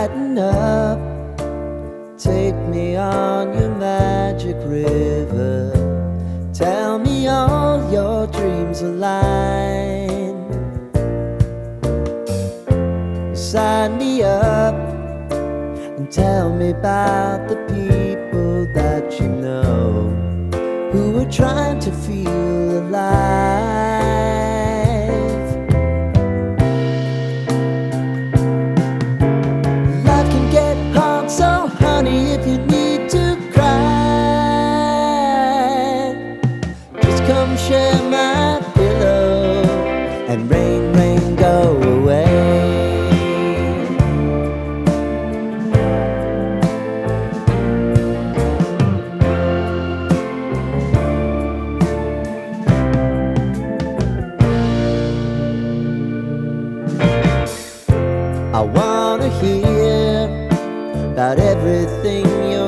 Lighten up, take me on your magic river. Tell me all your dreams align. Sign me up and tell me about the people that you know who are trying to feel alive. Life can get hard, so honey, if you need to cry, just come share my pillow and rain, rain, go away. I wanna hear about everything you're